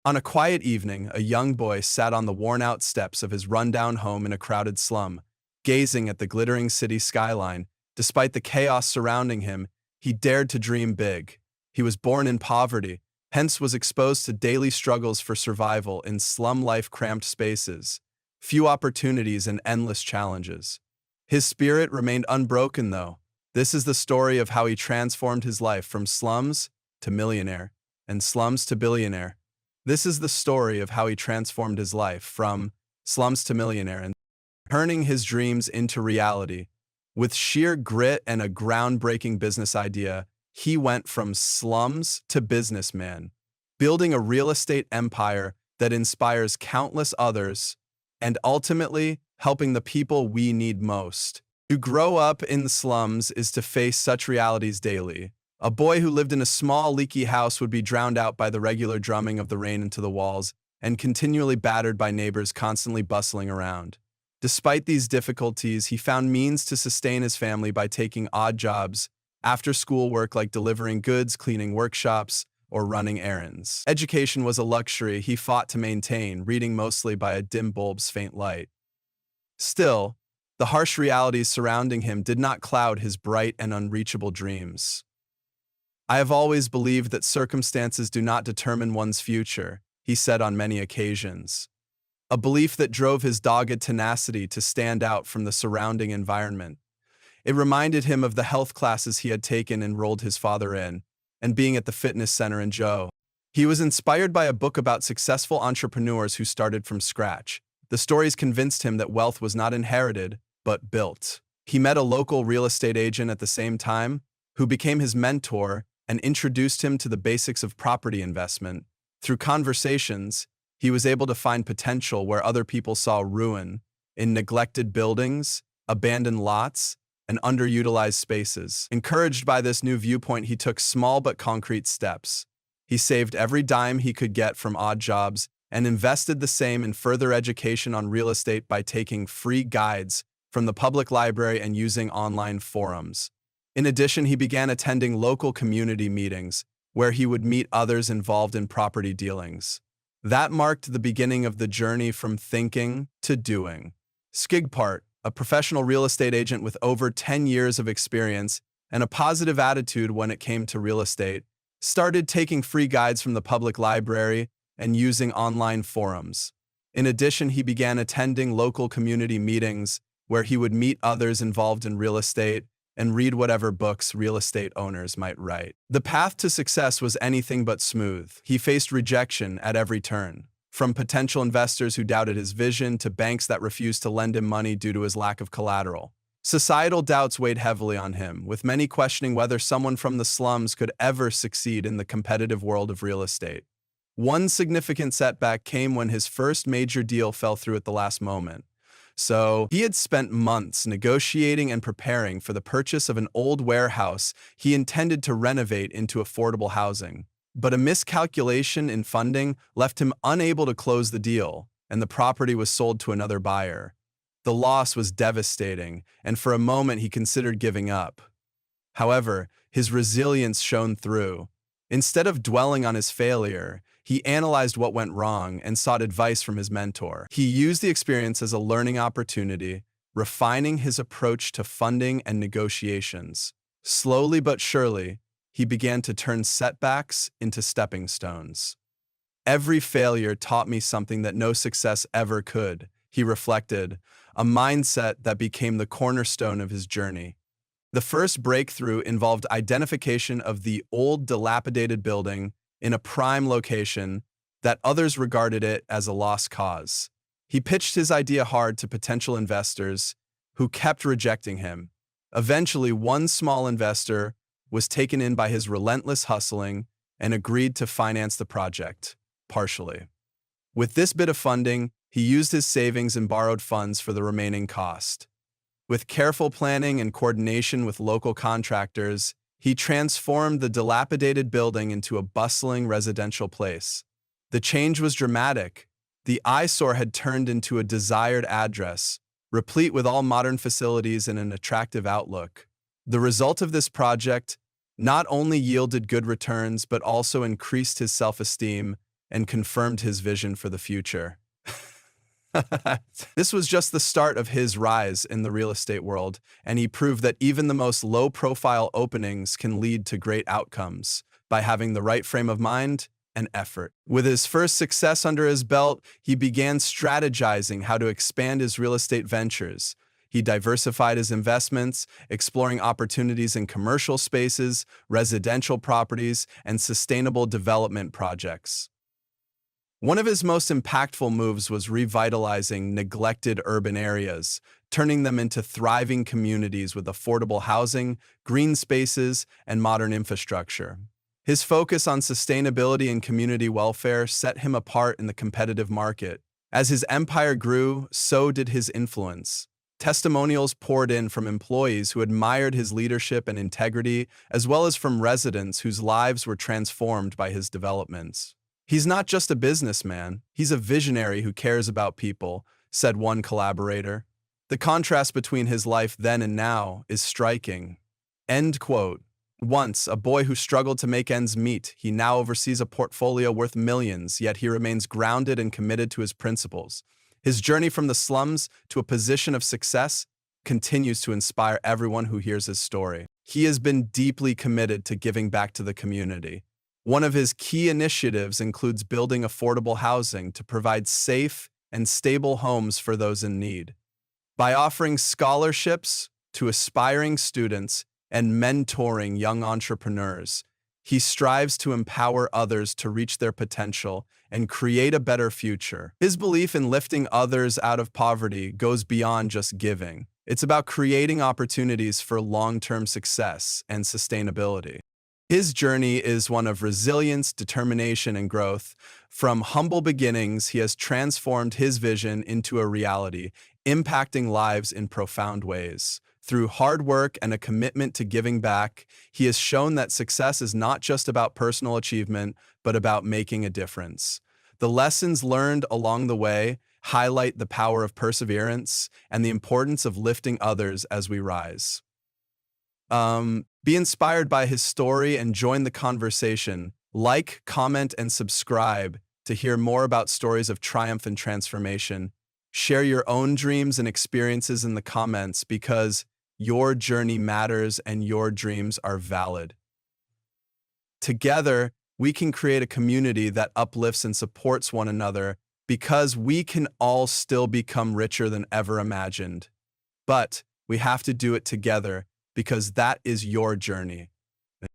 On a quiet evening, a young boy sat on the worn-out steps of his rundown home in a crowded slum, gazing at the glittering city skyline. Despite the chaos surrounding him, he dared to dream big. He was born in poverty, hence was exposed to daily struggles for survival in slum life cramped spaces, few opportunities and endless challenges. His spirit remained unbroken though. This is the story of how he transformed his life from slums to millionaire and slums to billionaire. This is the story of how he transformed his life from slums to millionaire and turning his dreams into reality. With sheer grit and a groundbreaking business idea, he went from slums to businessman, building a real estate empire that inspires countless others and ultimately helping the people we need most. To grow up in the slums is to face such realities daily. A boy who lived in a small, leaky house would be drowned out by the regular drumming of the rain into the walls and continually battered by neighbors constantly bustling around. Despite these difficulties, he found means to sustain his family by taking odd jobs, after-school work like delivering goods, cleaning workshops, or running errands. Education was a luxury he fought to maintain, reading mostly by a dim bulb's faint light. Still, the harsh realities surrounding him did not cloud his bright and unreachable dreams. "I have always believed that circumstances do not determine one's future," he said on many occasions. A belief that drove his dogged tenacity to stand out from the surrounding environment. It reminded him of the health classes he had taken and enrolled his father in, and being at the fitness center in Joe. He was inspired by a book about successful entrepreneurs who started from scratch. The stories convinced him that wealth was not inherited, but built. He met a local real estate agent at the same time, who became his mentor and introduced him to the basics of property investment. Through conversations, he was able to find potential where other people saw ruin, in neglected buildings, abandoned lots, and underutilized spaces. Encouraged by this new viewpoint, he took small but concrete steps. He saved every dime he could get from odd jobs and invested the same in further education on real estate by taking free guides from the public library and using online forums. In addition, he began attending local community meetings, where he would meet others involved in property dealings. That marked the beginning of the journey from thinking to doing. Skigpart, a professional real estate agent with over 10 years of experience and a positive attitude when it came to real estate, started taking free guides from the public library and using online forums. In addition, he began attending local community meetings where he would meet others involved in real estate and read whatever books real estate owners might write. The path to success was anything but smooth. He faced rejection at every turn, from potential investors who doubted his vision to banks that refused to lend him money due to his lack of collateral. Societal doubts weighed heavily on him, with many questioning whether someone from the slums could ever succeed in the competitive world of real estate. One significant setback came when his first major deal fell through at the last moment. So, he had spent months negotiating and preparing for the purchase of an old warehouse he intended to renovate into affordable housing. But a miscalculation in funding left him unable to close the deal, and the property was sold to another buyer. The loss was devastating, and for a moment he considered giving up. However, his resilience shone through. Instead of dwelling on his failure, he analyzed what went wrong and sought advice from his mentor. He used the experience as a learning opportunity, refining his approach to funding and negotiations. Slowly but surely, he began to turn setbacks into stepping stones. "Every failure taught me something that no success ever could," he reflected, a mindset that became the cornerstone of his journey. The first breakthrough involved identification of the old, dilapidated building in a prime location that others regarded it as a lost cause. He pitched his idea hard to potential investors, who kept rejecting him. Eventually, one small investor was taken in by his relentless hustling and agreed to finance the project, partially. With this bit of funding, he used his savings and borrowed funds for the remaining cost. With careful planning and coordination with local contractors, he transformed the dilapidated building into a bustling residential place. The change was dramatic. The eyesore had turned into a desired address, replete with all modern facilities and an attractive outlook. The result of this project not only yielded good returns but also increased his self-esteem and confirmed his vision for the future. This was just the start of his rise in the real estate world, and he proved that even the most low-profile openings can lead to great outcomes by having the right frame of mind and effort. With his first success under his belt, he began strategizing how to expand his real estate ventures. He diversified his investments, exploring opportunities in commercial spaces, residential properties, and sustainable development projects. One of his most impactful moves was revitalizing neglected urban areas, turning them into thriving communities with affordable housing, green spaces, and modern infrastructure. His focus on sustainability and community welfare set him apart in the competitive market. As his empire grew, so did his influence. Testimonials poured in from employees who admired his leadership and integrity, as well as from residents whose lives were transformed by his developments. "He's not just a businessman, he's a visionary who cares about people," said one collaborator. "The contrast between his life then and now is striking." End quote. Once a boy who struggled to make ends meet, he now oversees a portfolio worth millions, yet he remains grounded and committed to his principles. His journey from the slums to a position of success continues to inspire everyone who hears his story. He has been deeply committed to giving back to the community. One of his key initiatives includes building affordable housing to provide safe and stable homes for those in need. By offering scholarships to aspiring students and mentoring young entrepreneurs, he strives to empower others to reach their potential and create a better future. His belief in lifting others out of poverty goes beyond just giving. It's about creating opportunities for long-term success and sustainability. His journey is one of resilience, determination, and growth. From humble beginnings, he has transformed his vision into a reality, impacting lives in profound ways. Through hard work and a commitment to giving back, he has shown that success is not just about personal achievement, but about making a difference. The lessons learned along the way highlight the power of perseverance and the importance of lifting others as we rise. Be inspired by his story and join the conversation. Like, comment, and subscribe to hear more about stories of triumph and transformation. Share your own dreams and experiences in the comments because your journey matters and your dreams are valid. Together, we can create a community that uplifts and supports one another because we can all still become richer than ever imagined. But we have to do it together because that is your journey.